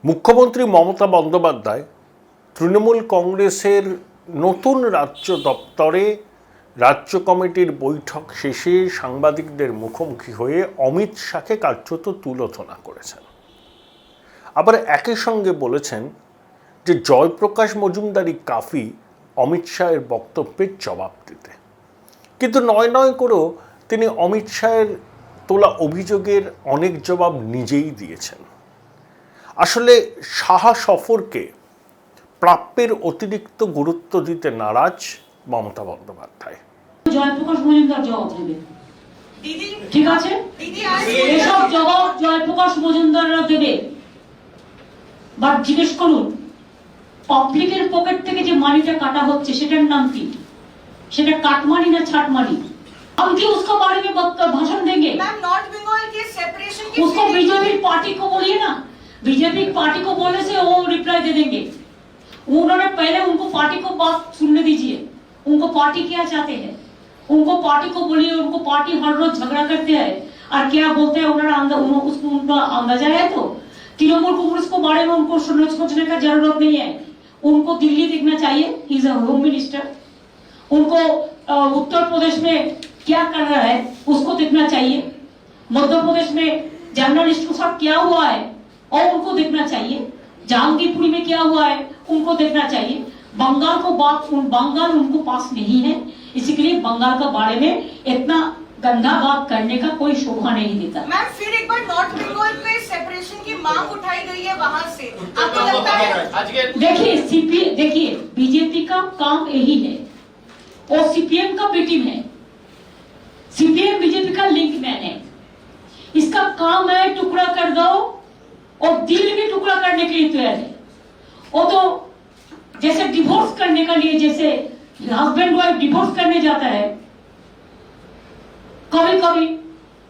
মুখ্যমন্ত্রী মমতা বন্দ্যোপাধ্যায় তৃণমূল কংগ্রেসের নতুন রাজ্য দপ্তরে রাজ্য কমিটির বৈঠক শেষে সাংবাদিকদের মুখোমুখি হয়ে অমিত শাহকে কার্যত তুলোধনা করেছেন। আবার একই সঙ্গে বলেছেন যে জয়প্রকাশ মজুমদারই কাফি অমিত শাহের বক্তব্যের জবাব দিতে। কিন্তু নয় নয় করেও তিনি অমিত শাহের তোলা অভিযোগের অনেক জবাব নিজেই দিয়েছেন। আসলে শাহ সফরকে প্রাপ্যের অতিরিক্ত গুরুত্ব দিতে নারাজ মমতা বন্দ্যোপাধ্যায়। জয়প্রকাশ মজুমদার জবাব দেবে, ঠিক আছে? এসব জবাব জয়প্রকাশ মজুমদাররা দেবে। বাট জিজ্ঞেস করুন, পাবলিকের পকেট থেকে যে মানিটা কাটা হচ্ছে সেটার নাম কি? সেটা কাটমানি ना छाटमानी? हम क्यों उसको बारे में भाषण देंगे? मैम, नॉर्थ बंगाल के सेपरेशन की उसको बीजेपी पार्टी को बोलिए ना, बीजेपी पार्टी को बोलने से वो रिप्लाई दे देंगे। उन्होंने पहले उनको पार्टी को बात सुनने दीजिए, उनको पार्टी क्या चाहते हैं, उनको पार्टी को बोलिए। उनको पार्टी हर रोज झगड़ा करते हैं और क्या बोलते हैं उनका अंदाजा है। तो तृणमूल कांग्रेस को बारे में उनको सोचने का जरूरत नहीं है। उनको दिल्ली देखना चाहिए, he is a home minister. उनको उत्तर प्रदेश में क्या कर रहा है उसको देखना चाहिए। मध्य प्रदेश में जर्नलिस्ट के साथ क्या हुआ है और उनको देखना चाहिए। जहांगीरपुरी में क्या हुआ है उनको देखना चाहिए। बंगाल उनको पास नहीं है, इसी के लिए बंगाल के बारे में इतना गंदा बात करने का कोई शोभा नहीं देता। मैम, फिर एक बार नॉर्थ बंगाल पे सेपरेशन की मांग उठाई गई है वहां से, आपको लगता है? देखिए बीजेपी का काम यही है और सीपीएम का बी टीम है। सीपीएम बीजेपी का लिंक मैन है। इसका काम है टुकड़ा कर दो और दिल भी टुकड़ा करने के लिए तैयार है। वो तो जैसे डिवोर्स करने के लिए, जैसे हस्बैंड वाइफ डिवोर्स करने जाता है, कभी कभी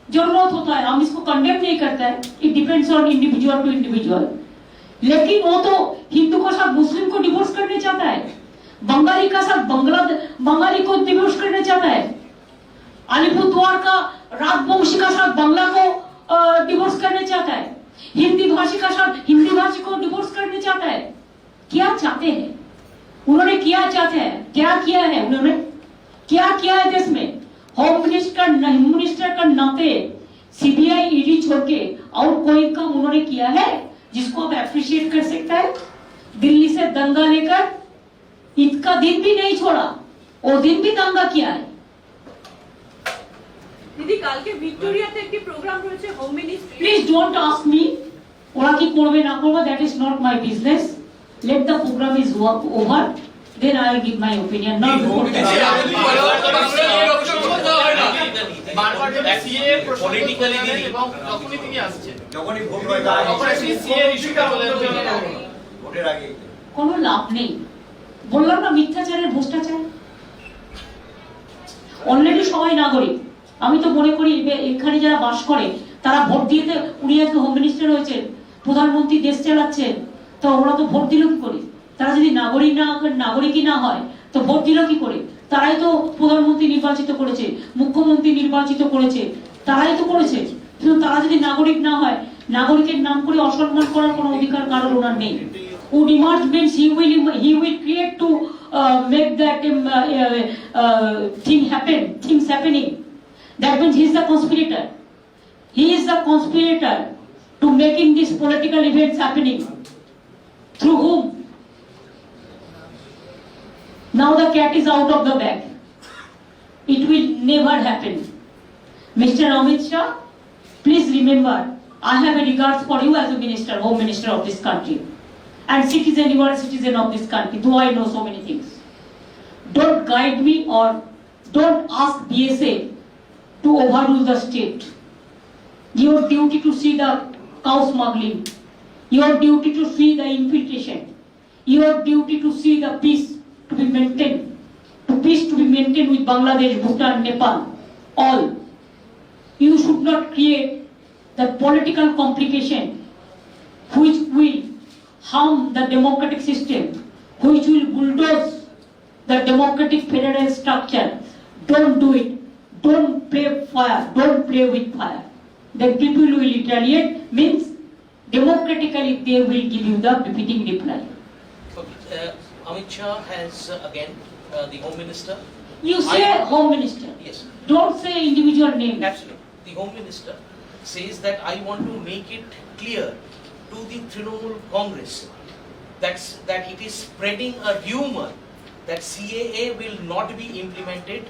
जरूरत होता है, हम इसको कंडेम नहीं करता है, it depends on individual to individual. लेकिन वो तो हिंदू के साथ मुस्लिम को डिवोर्स करने चाहता है, बंगाली का साथ बंगाली को डिवोर्स करने चाहता है, अलीपुरद्वार का राजवंशी का साथ बांग्ला को डिवोर्स करने चाहता है, हिंदी भाषी का साथ हिंदी भाषी को डिवोर्स करने चाहता है। क्या चाहते हैं उन्होंने? क्या चाहते हैं? क्या किया है उन्होंने? क्या किया है देश में? होम मिनिस्टर का नाते सीबीआई ईडी छोड़ के और कोई काम उन्होंने किया है जिसको आप अप्रिशिएट कर सकता है? दिल्ली से दंगा लेकर ईद का दिन भी नहीं छोड़ा, वो दिन भी दंगा किया है। দিদি, কালকে ভিক্টোরিয়াতে একটি প্রোগ্রাম রয়েছে home ministry. Please don't ask me ওরা কি করবে না করবে, that is not my business. Let the program is over, then I will give my opinion. Not before বারবার সিএ পলিটিক্যালি দিদি এবং তখনই তিনি আসছেন, যখনই ভোট হয় তখন সিএ ইস্যুটা বলে ভোটের আগে কোনো লাভ নেই। বললাম না, মিথ্যাচারের ভ্রষ্টাচার। অলরেডি সবাই নাগরিক। আমি তো মনে করি এখানে যারা বাস করে তারা ভোট দিয়ে, উনি আজকে হোম মিনিস্টার হয়েছেন, প্রধানমন্ত্রী দেশ চালাচ্ছেন, তো ওরা তো ভোট দিল কি করে? তারা যদি নাগরিকই না হয় তো ভোট দিল কি করে? তারাই তো প্রধানমন্ত্রী নির্বাচিত করেছে, মুখ্যমন্ত্রী নির্বাচিত করেছে, তারাই তো করেছে। কিন্তু তারা যদি নাগরিক না হয়, নাগরিকের নাম করে অসম্মান করার কোনো অধিকার কারোর ওনার নেই। Would emerge means he will create to make that things happening. That means he is the conspirator. He is the conspirator to making these political events happening. Through whom? Now the cat is out of the bag. It will never happen. Mr. Amit Shah, please remember, I have a regards for you as a minister, home minister of this country. And citizen, you are a citizen of this country, though I know so many things. Don't guide me or don't ask BSA to overrule the state. Your duty to see the cow smuggling, your duty to see the infiltration, your duty to see the peace to be maintained, with Bangladesh, Bhutan, Nepal, all. You should not create the political complication which will harm the democratic system, which will bulldoze the democratic federal structure. Don't do it. Don't play fire. Don't play with fire. The people will retaliate means democratically they will give you the befitting reply. Okay, Amit Shah has again the Home Minister. You say Home Minister. Yes, Don't say individual name. absolutely. The Home Minister says that I want to make it clear to the Trinamool Congress that it is spreading a rumor that CAA will not be implemented,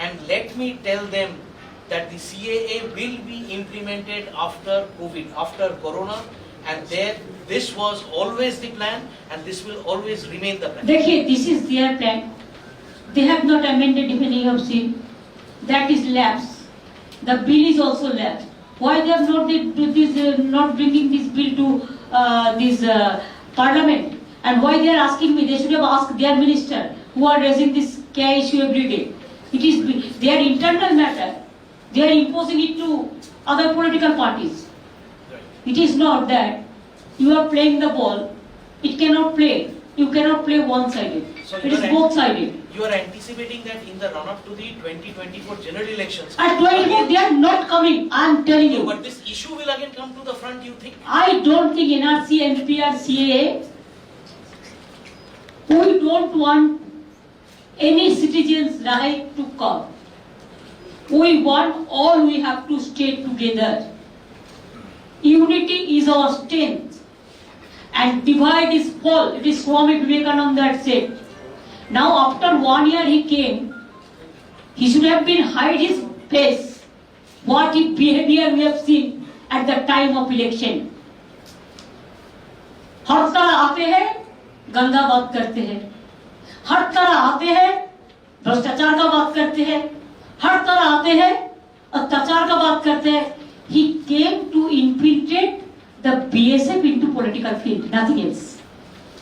and let me tell them that the CAA will be implemented after COVID, after Corona, and this was always the plan, and this will always remain the plan. देखिए, this is their plan. They have not amended, if any have seen. That is lapse. The bill is also lapse. Why they have not not bringing this bill to this parliament? And why they are asking me? They should have asked their minister, who are raising this care issue every day. It is their internal matter. They are imposing it to other political parties. It is not that you are playing the ball. It cannot play. You cannot play one-sided. So It is both-sided. You are anticipating that in the run-up to the 2024 general elections. At 24, they are not coming. I am telling you. But this issue will again come to the front, you think? I don't think NRC, NPR, CAA. We don't want any citizen's right to come. We want all, we have to stay together. Unity is our strength, and divide is fall. It is Swami Vivekananda that said. Now after 1 year he came, he should have been hide his face. What behavior we have seen at the time of election. हर तरह आते हैं, गंदा बात करते हैं. हर तरह आते हैं, भ्रष्टाचार का बात करते हैं. हर तरह आते हैं, अत्याचार का बात करते हैं. He came to infiltrate the BSF into political field, nothing else.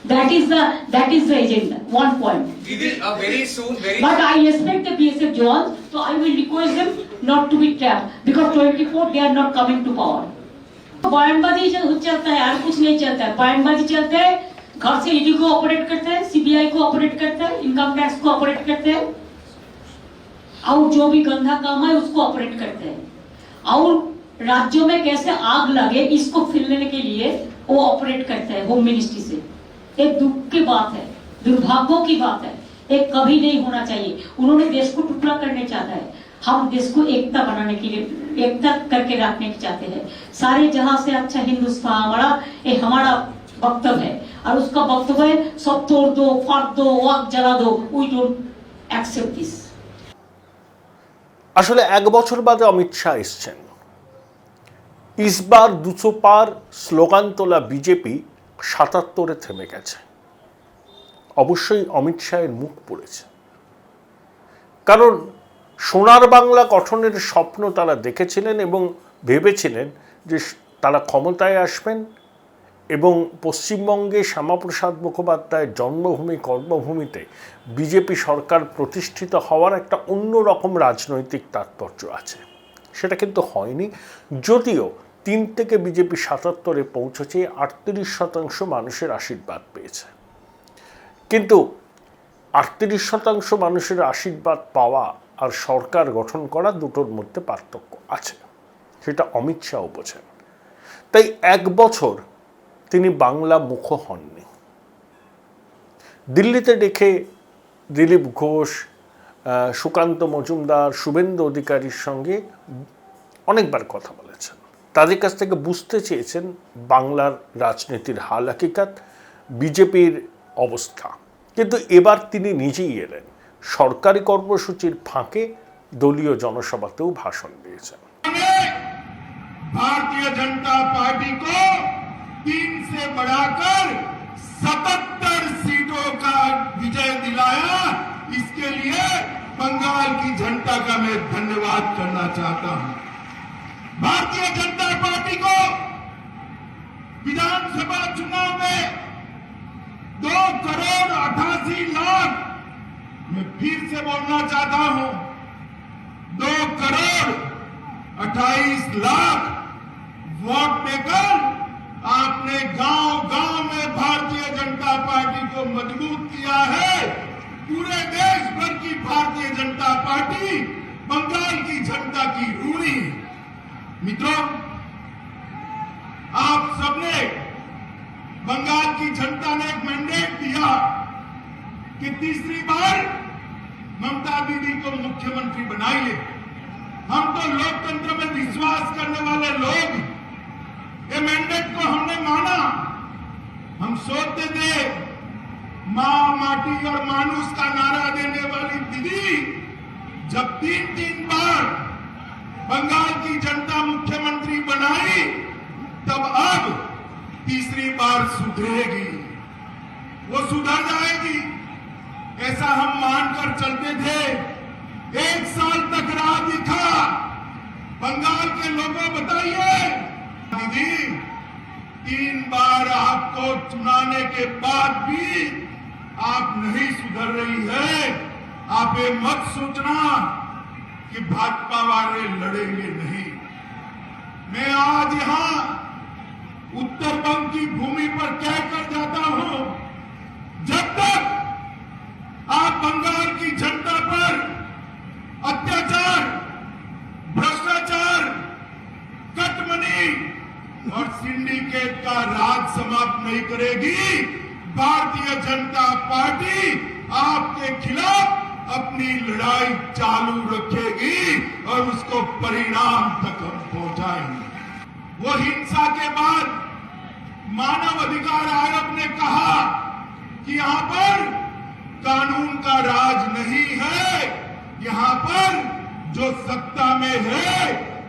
That is the agenda. One point. Very soon. But I respect the BSF Jawans, so I will request them not to be trapped because 24 they are not coming to power. बयानबाजी चलता है, और कुछ नहीं चलता है. बयानबाजी चलता है, घर से ईडी को ऑपरेट करते हैं, सीबीआई को ऑपरेट करते हैं, इनकम टैक्स को ऑपरेट करते हैं, और जो भी गंदा काम है उसको ऑपरेट करते हैं. और राज्यों में कैसे आग लगे इसको फैलाने के लिए वो ऑपरेट करते हैं होम मिनिस्ट्री से. एक दुख की बात है, दुर्भाग्यों की बात है. एक कभी नहीं होना चाहिए. उन्होंने देश को टुकड़ा करने चाहता है. हम देश को एकता बनाने के लिए, एकता करके रखने की चाहते हैं. सारे जहां से अच्छा हिंदुस्तान हमारा, ये हमारा वक्तव्य है. और उसका वक्तव्य है सब तोड़ दो, फाड़ दो, आग जला दो. We don't accept this. আসলে এক বছর বাদে অমিত শাহ এসছেন। ইসবার 200 পার স্লোগান তোলা বিজেপি 77-এ থেমে গেছে। অবশ্যই অমিত শাহের মুখ পড়েছে, কারণ সোনার বাংলা গঠনের স্বপ্ন তারা দেখেছিলেন এবং ভেবেছিলেন যে তারা ক্ষমতায় আসবেন এবং পশ্চিমবঙ্গে শ্যামাপ্রসাদ মুখোপাধ্যায়ের জন্মভূমি কর্মভূমিতে বিজেপি সরকার প্রতিষ্ঠিত হওয়ার একটা অন্যরকম রাজনৈতিক তাৎপর্য আছে। সেটা কিন্তু হয়নি, যদিও 3 থেকে বিজেপি 77-এ পৌঁছেছে, 38% মানুষের আশীর্বাদ পেয়েছে। কিন্তু 38% মানুষের আশীর্বাদ পাওয়া আর সরকার গঠন করা দুটোর মধ্যে পার্থক্য আছে, সেটা অমিত শাহ বোঝেন। তাই 1 বছর তিনি বাংলা মুখ হননি। দিল্লিতে ডেকে দিলীপ ঘোষ, সুকান্ত মজুমদার, শুভেন্দু অধিকারীর সঙ্গে অনেকবার কথা বলেছেন। তাদের কাছ থেকে বুঝতে চেয়েছেন বাংলার রাজনীতির হাল হাকিকাত, বিজেপির অবস্থা। কিন্তু এবার তিনি নিজেই এলেন, সরকারি কর্মসূচির ফাঁকে দলীয় জনসভাতেও ভাষণ দিয়েছেন। भारतीय जनता पार्टी को 3 से बढ़ाकर 77 सीटों का विजय दिलाया। इसके लिए बंगाल की जनता का मैं धन्यवाद करना चाहता हूं। भारतीय जनता पार्टी को विधानसभा चुनाव में 2,88,00,000, मैं फिर से बोलना चाहता हूं, 2,28,00,000 वोट देकर आपने गांव-गांव में भारतीय जनता पार्टी को मजबूत किया है। पूरे देश भर की भारतीय जनता पार्टी बंगाल की जनता की ऋणी। मित्रों, आप सबने जनता ने एक मैंडेट दिया कि तीसरी बार ममता दीदी को मुख्यमंत्री बनाइए। हम तो लोकतंत्र में विश्वास करने वाले लोग, ये मैंडेट को हमने माना। हम सोचते थे मां, माटी और मानुष का नारा देने वाली दीदी जब 3-3 बार बंगाल की जनता मुख्यमंत्री बनाई, तब अब तीसरी बार सुधरेगी, वो सुधर जाएगी, ऐसा हम मानकर चलते थे। 1 साल तक राह दिखा। बंगाल के लोगों बताइए दीदी, 3 बार आपको चुनाने के बाद भी आप नहीं सुधर रही है। आप ये मत सोचना कि भाजपा वाले लड़ेंगे नहीं। मैं आज यहां उत्तर बंग की भूमि पर कहकर जाता हूं, जब तक आप बंगाल की जनता पर अत्याचार, भ्रष्टाचार, कटमनी और सिंडिकेट का राज समाप्त नहीं करेगी, भारतीय जनता पार्टी आपके खिलाफ अपनी लड़ाई चालू रखेगी और उसको परिणाम तक हम पहुंचाएंगे। वो हिंसा के बाद मानव अधिकार आयोग ने कहा कि यहां पर कानून का राज नहीं है, यहां पर जो सत्ता में है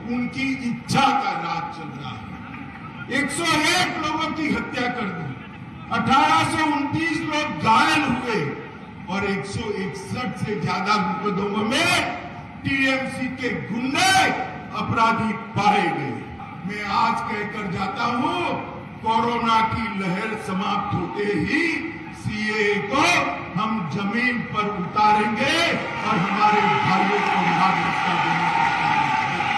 उनकी इच्छा का राज चल रहा है। 101 लोगों की हत्या कर दी, 1829 लोग घायल हुए और 161 से ज्यादा मुकदमों में टीएमसी के गुंडे अपराधी पाए गए। मैं आज कहकर जाता हूं, कोरोना की लहर समाप्त होते ही सीएए को हम जमीन पर उतारेंगे और हमारे भाइयों को नागरिकता देने का काम करेंगे।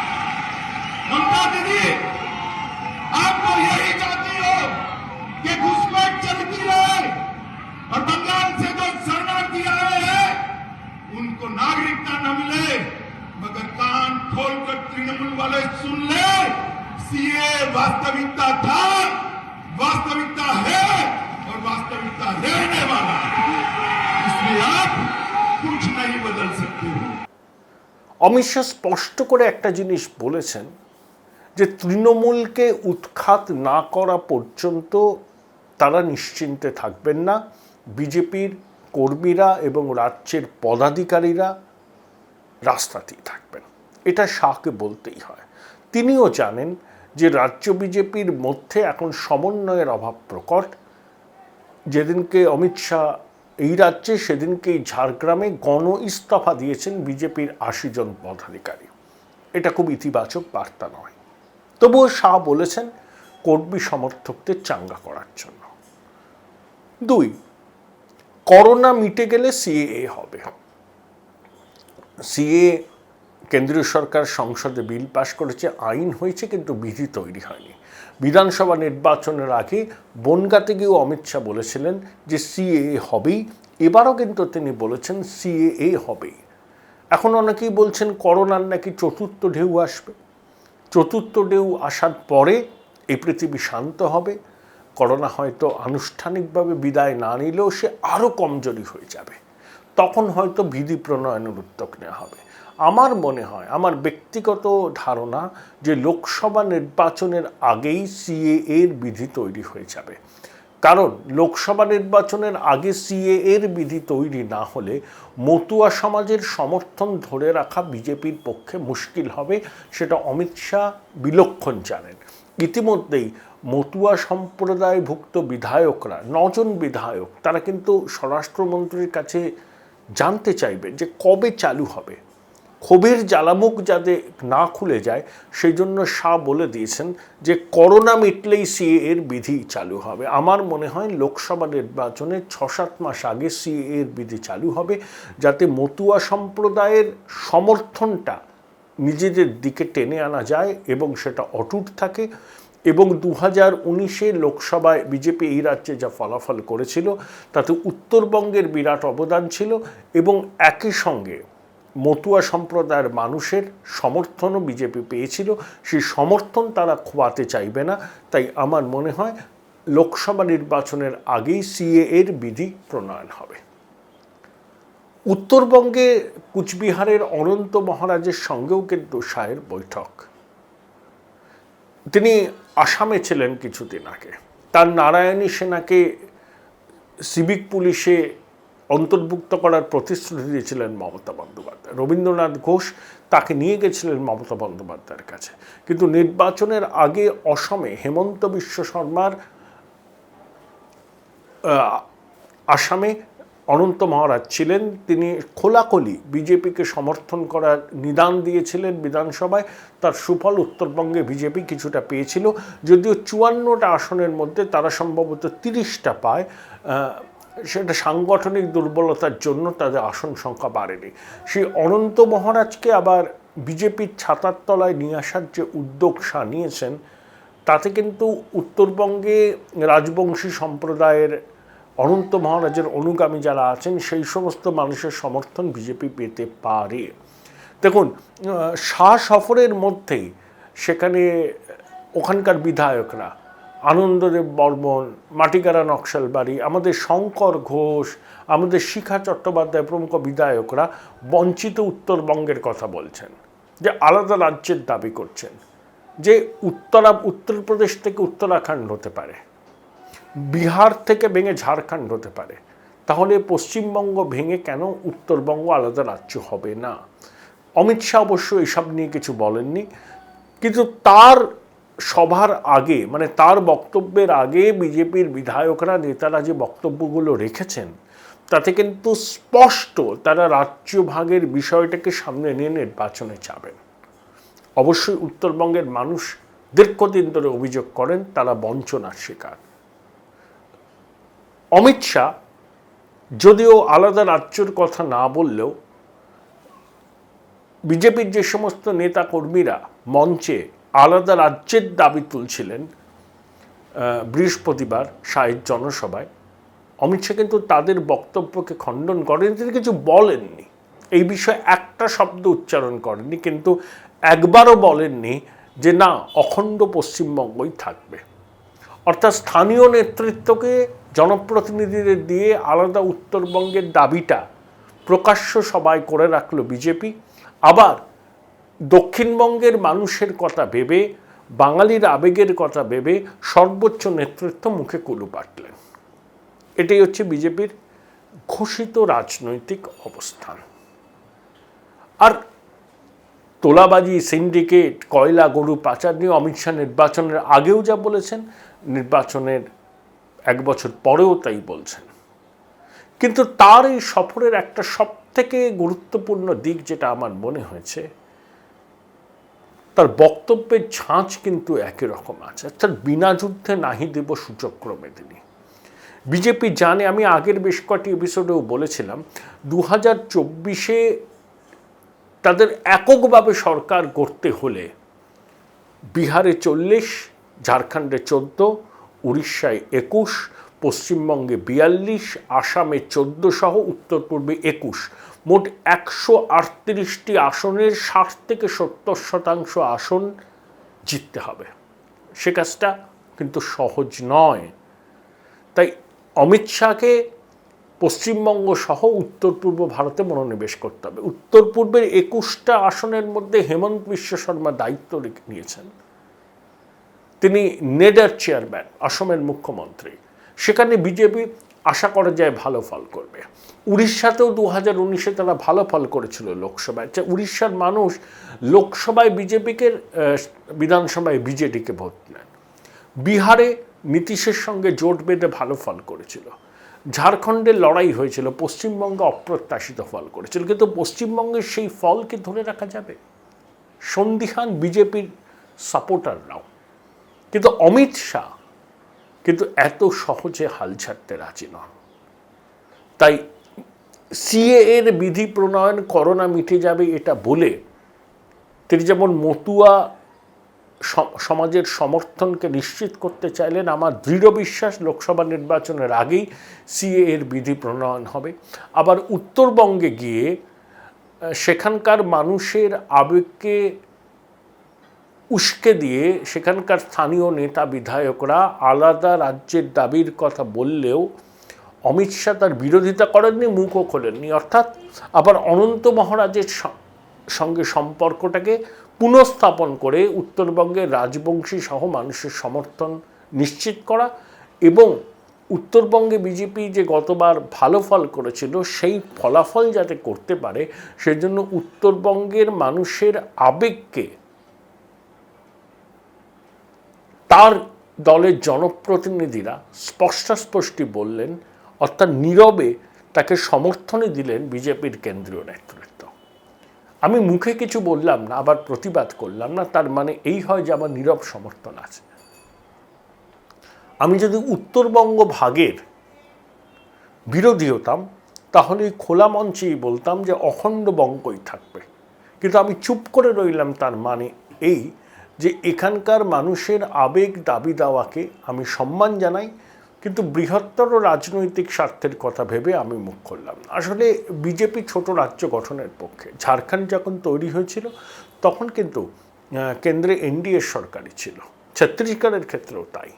ममता दीदी, आप तो यही चाहती हो कि घुसपैठ चलती रहे और बंगाल से जो शरणार्थी आए हैं उनको नागरिकता न मिले, मगर कान खोलकर तृणमूल वाले सुन ले, सीएए वास्तविकता था, वास्तविकता है और वास्तविकता रहने वाला है। इसलिए आप कुछ नहीं बदल सकते हो। অমিত শাহ স্পষ্ট করে একটা জিনিস বলেছেন যে তৃণমূলকে উৎখাত না করা পর্যন্ত তারা নিশ্চিন্তে থাকবেন না। বিজেপির কর্মীরা এবং রাজ্যের পদাধিকারীরা রাস্তাতেই থাকবেন, এটা শাহকে বলতেই হয়। তিনিও জানেন যে রাজ্য বিজেপির মধ্যে এখন সমন্বয়ের অভাব প্রকট। যেদিনকে অমিত শাহ এই রাজ্যে, সেদিনকেই ঝাড়গ্রামে গণ ইস্তফা দিয়েছেন বিজেপির 80 জন পদাধিকারী। এটা খুব ইতিবাচক বার্তা নয়। তবুও শাহ বলেছেন কর্মী সমর্থকদের চাঙ্গা করার জন্য। 2, করোনা মিটে গেলে সিএএ হবে। সিএএ কেন্দ্রীয় সরকার সংসদে বিল পাশ করেছে, আইন হয়েছে, কিন্তু বিধি তৈরি হয়নি। বিধানসভা নির্বাচনের আগে বনগাঁতে গিয়েও অমিত শাহ বলেছিলেন যে সিএএ হবেই। এবারও কিন্তু তিনি বলেছেন সিএএ হবেই। এখন অনেকেই বলছেন করোনার নাকি 4র্থ ঢেউ আসবে। 4র্থ ঢেউ আসার পরে এই পৃথিবী শান্ত হবে। করোনা হয়তো আনুষ্ঠানিকভাবে বিদায় না নিলেও সে আরও কমজোরি হয়ে যাবে। তখন হয়তো বিধি প্রণয়নের উদ্যোগ নেওয়া হবে। আমার মনে হয়, আমার ব্যক্তিগত ধারণা, যে লোকসভা নির্বাচনের আগেই সিএএর বিধি তৈরি হয়ে যাবে। কারণ লোকসভা নির্বাচনের আগে সিএএর বিধি তৈরি না হলে মতুয়া সমাজের সমর্থন ধরে রাখা বিজেপির পক্ষে মুশকিল হবে। সেটা অমিত শাহ বিলক্ষণ জানেন। ইতিমধ্যেই মতুয়া সম্প্রদায়ভুক্ত বিধায়করা, 9 জন বিধায়ক, তারা কিন্তু স্বরাষ্ট্রমন্ত্রীর কাছে জানতে চাইবে যে কবে চালু হবে। ক্ষোভের জ্বালামুখ যাতে না খুলে যায় সেই জন্য শাহ বলে দিয়েছেন যে করোনা মিটলেই সিএএর বিধি চালু হবে। আমার মনে হয় লোকসভা নির্বাচনে 6-7 মাস আগে সিএএর বিধি চালু হবে, যাতে মতুয়া সম্প্রদায়ের সমর্থনটা নিজেদের দিকে টেনে আনা যায় এবং সেটা অটুট থাকে। এবং 2019 লোকসভায় বিজেপি এই রাজ্যে যা ফলাফল করেছিল তাতে উত্তরবঙ্গের বিরাট অবদান ছিল এবং একই সঙ্গে মতুয়া সম্প্রদায়ের মানুষের সমর্থনও বিজেপি পেয়েছিল। সেই সমর্থন তারা খোয়াতে চাইবে না। তাই আমার মনে হয় লোকসভা নির্বাচনের আগেই সিএএর বিধি প্রণয়ন হবে। উত্তরবঙ্গে কুচবিহারের অনন্ত মহারাজের সঙ্গেও কিন্তু শাহের বৈঠক। তিনি আসামে ছিলেন কিছুদিন আগে, তার নারায়ণী সেনাকে সিভিক পুলিশে অন্তর্ভুক্ত করার প্রতিশ্রুতি দিয়েছিলেন মমতা বন্দ্যোপাধ্যায়। রবীন্দ্রনাথ ঘোষ তাকে নিয়ে গেছিলেন মমতা বন্দ্যোপাধ্যায়ের কাছে। কিন্তু নির্বাচনের আগে অসমে হেমন্ত বিশ্ব শর্মার আসামে অনন্ত মহারাজ ছিলেন, তিনি খোলাখুলি বিজেপিকে সমর্থন করার নিদান দিয়েছিলেন বিধানসভায়। তার সুফল উত্তরবঙ্গে বিজেপি কিছুটা পেয়েছিল, যদিও 54টা আসনের মধ্যে তারা সম্ভবত 30টা পায়। সেটা সাংগঠনিক দুর্বলতার জন্য তাদের আসন সংখ্যা বাড়েনি। সেই অনন্ত মহারাজকে আবার বিজেপির ছাতার তলায় নিয়ে আসার যে উদ্যোগ নিয়েছেন, তাতে কিন্তু উত্তরবঙ্গে রাজবংশী সম্প্রদায়ের অনন্ত মহারাজের অনুগামী যারা আছেন সেই সমস্ত মানুষের সমর্থন বিজেপি পেতে পারে। দেখুন, শাহ সফরের মধ্যেই সেখানে ওখানকার বিধায়করা আনন্দদেব বর্মন, মাটিগাড়া নকশালবাড়ি, আমাদের শঙ্কর ঘোষ, আমাদের শিখা চট্টোপাধ্যায় প্রমুখ বিধায়করা বঞ্চিত উত্তরবঙ্গের কথা বলছেন, যে আলাদা রাজ্যের দাবি করছেন, যে উত্তরপ্রদেশ থেকে উত্তরাখণ্ড হতে পারে, বিহার থেকে ভেঙে ঝাড়খণ্ড হতে পারে, তাহলে পশ্চিমবঙ্গ ভেঙে কেন উত্তরবঙ্গ আলাদা রাজ্য হবে না? অমিত শাহ অবশ্য এসব নিয়ে কিছু বলেননি, কিন্তু তার সভার আগে, মানে তার বক্তব্যের আগে বিজেপির বিধায়করা নেতারা যে বক্তব্যগুলো রেখেছেন, তাতে কিন্তু স্পষ্ট তারা রাজ্য ভাগের বিষয়টাকে সামনে নিয়ে নির্বাচনে যাবেন। অবশ্যই উত্তরবঙ্গের মানুষ দীর্ঘদিন ধরে অভিযোগ করেন তারা বঞ্চনার শিকার। অমিত শাহ যদিও আলাদা রাজ্যের কথা না বললেও বিজেপির যে সমস্ত নেতা কর্মীরা মঞ্চে আলাদা রাজ্যের দাবি তুলছিলেন বৃহস্পতিবার শাহের জনসভায়, অমিত শাহ কিন্তু তাদের বক্তব্যকে খণ্ডন করেন, তিনি কিছু বলেননি, এই বিষয়ে একটা শব্দ উচ্চারণ করেননি, কিন্তু একবারও বলেননি যে না, অখণ্ড পশ্চিমবঙ্গই থাকবে। অর্থাৎ স্থানীয় নেতৃত্বকে, জনপ্রতিনিধিদের দিয়ে আলাদা উত্তরবঙ্গের দাবিটা প্রকাশ্য সবাই করে রাখলো বিজেপি। আবার দক্ষিণবঙ্গের মানুষের কথা ভেবে, বাঙালির আবেগের কথা ভেবে সর্বোচ্চ নেতৃত্ব মুখে কুলু পাটলেন। এটাই হচ্ছে বিজেপির ঘোষিত রাজনৈতিক অবস্থান। আর তোলাবাজি, সিন্ডিকেট, কয়লা, গরু পাচার নিয়ে অমিত শাহ নির্বাচনের আগেও যা বলেছেন, নির্বাচনের 1 বছর পরেও তাই বলছেন। কিন্তু তার এই সফরের একটা সবথেকে গুরুত্বপূর্ণ দিক যেটা আমার মনে হয়েছে, তার বক্তব্যের ঝাঁজ কিন্তু একই রকম আছে। অর্থাৎ বিনা যুদ্ধে নাহি দেব সূচক্রমে তিনি। বিজেপি জানে, আমি আগের বেশ কয়েকটি এপিসোডেও বলেছিলাম, 2024-এ তাদের এককভাবে সরকার গড়তে হলে বিহারে 40, ঝাড়খণ্ডে 14, উড়িষ্যায় 21, পশ্চিমবঙ্গে 42, আসামে 14 সহ উত্তর পূর্বে 21, মোট 138টি আসনের 60 থেকে 70% আসন জিততে হবে। সে কাজটা কিন্তু সহজ নয়। তাই অমিত শাহকে পশ্চিমবঙ্গ সহ উত্তর পূর্ব ভারতে মনোনিবেশ করতে হবে। উত্তর পূর্বের 21টা আসনের মধ্যে হেমন্ত বিশ্ব শর্মা দায়িত্ব নিয়েছেন, তিনি নেডার চেয়ারম্যান, অসমের মুখ্যমন্ত্রী। সেখানে বিজেপি আশা করা যায় ভালো ফল করবে। উড়িষ্যাতেও 2019-এ তারা ভালো ফল করেছিল লোকসভায়। উড়িষ্যার মানুষ লোকসভায় বিজেপিকে, বিধানসভায় বিজেডিকে ভোট নেন। বিহারে নীতিশের সঙ্গে জোট বেঁধে ভালো ফল করেছিল। ঝাড়খণ্ডে লড়াই হয়েছিল, পশ্চিমবঙ্গে অপ্রত্যাশিত ফল করেছিল। কিন্তু পশ্চিমবঙ্গের সেই ফল কি ধরে রাখা যাবে? সন্দিহান বিজেপির সাপোর্টাররাও। কিন্তু অমিত শাহ কিন্তু এত সহজে হাল ছাড়তে রাজি নন। তাই সিএএর বিধি প্রণয়ন, করোনা মিটে যাবে এটা বলে তিনি যেমন মতুয়া সমাজের সমর্থনকে নিশ্চিত করতে চাইলেন, আমার দৃঢ় বিশ্বাস লোকসভা নির্বাচনের আগেই সিএএর বিধি প্রণয়ন হবে। আবার উত্তরবঙ্গে গিয়ে সেখানকার মানুষের আবেগকে উস্কে দিয়ে সেখানকার স্থানীয় নেতা বিধায়করা আলাদা রাজ্যের দাবির কথা বললেও অমিত শাহ তার বিরোধিতা করেননি, মুখও খোলেননি। অর্থাৎ আবার অনন্ত মহারাজের সঙ্গে সম্পর্কটাকে পুনঃস্থাপন করে উত্তরবঙ্গের রাজবংশী সহ মানুষের সমর্থন নিশ্চিত করা এবং উত্তরবঙ্গে বিজেপি যে গতবার ভালো ফল করেছিল সেই ফলাফল যাতে করতে পারে সেজন্য উত্তরবঙ্গের মানুষের আবেগকে তার দলের জনপ্রতিনিধিরা স্পষ্টাস্পষ্টি বললেন, অর্থাৎ নীরবে তাকে সমর্থনই দিলেন বিজেপির কেন্দ্রীয় নেতৃত্ব। আমি মুখে কিছু বললাম না, আবার প্রতিবাদ করলাম না, তার মানে এই হয় যে আমার নীরব সমর্থন আছে। আমি যদি উত্তরবঙ্গ ভাগের বিরোধী হতাম তাহলে খোলা মঞ্চেই বলতাম যে অখণ্ড বঙ্গই থাকবে, কিন্তু আমি চুপ করে রইলাম। তার মানে এই যে এখানকার মানুষের আবেগ দাবি দাওয়াকে আমি সম্মান জানাই, কিন্তু বৃহত্তর রাজনৈতিক স্বার্থের কথা ভেবে আমি মুখ খুললাম না। আসলে বিজেপি ছোট রাজ্য গঠনের পক্ষে। ঝাড়খণ্ড যখন তৈরি হয়েছিল তখন কিন্তু কেন্দ্রে এনডিএ সরকারই ছিল, ছত্তিশগড়ের ক্ষেত্রেও তাই,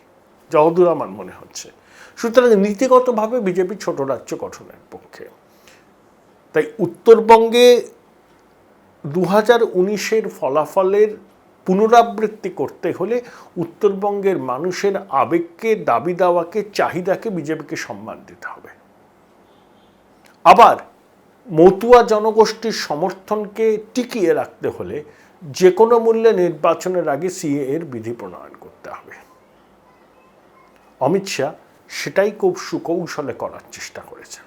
যতদূর আমার মনে হচ্ছে। সুতরাং নীতিগতভাবে বিজেপি ছোট রাজ্য গঠনের পক্ষে। তাই উত্তরবঙ্গে 2019-এর ফলাফলের পুনরাবৃত্তি করতে হলে উত্তরবঙ্গের মানুষের আবেগকে, দাবি দাওয়াকে, চাহিদাকে বিজেপিকে সম্মান দিতে হবে। আবার মতুয়া জনগোষ্ঠীর সমর্থনকে টিকিয়ে রাখতে হলে যে কোনো মূল্যে নির্বাচনের আগে সিএএর বিধি প্রণয়ন করতে হবে। অমিত শাহ সেটাই খুব সুকৌশলে করার চেষ্টা করেছেন।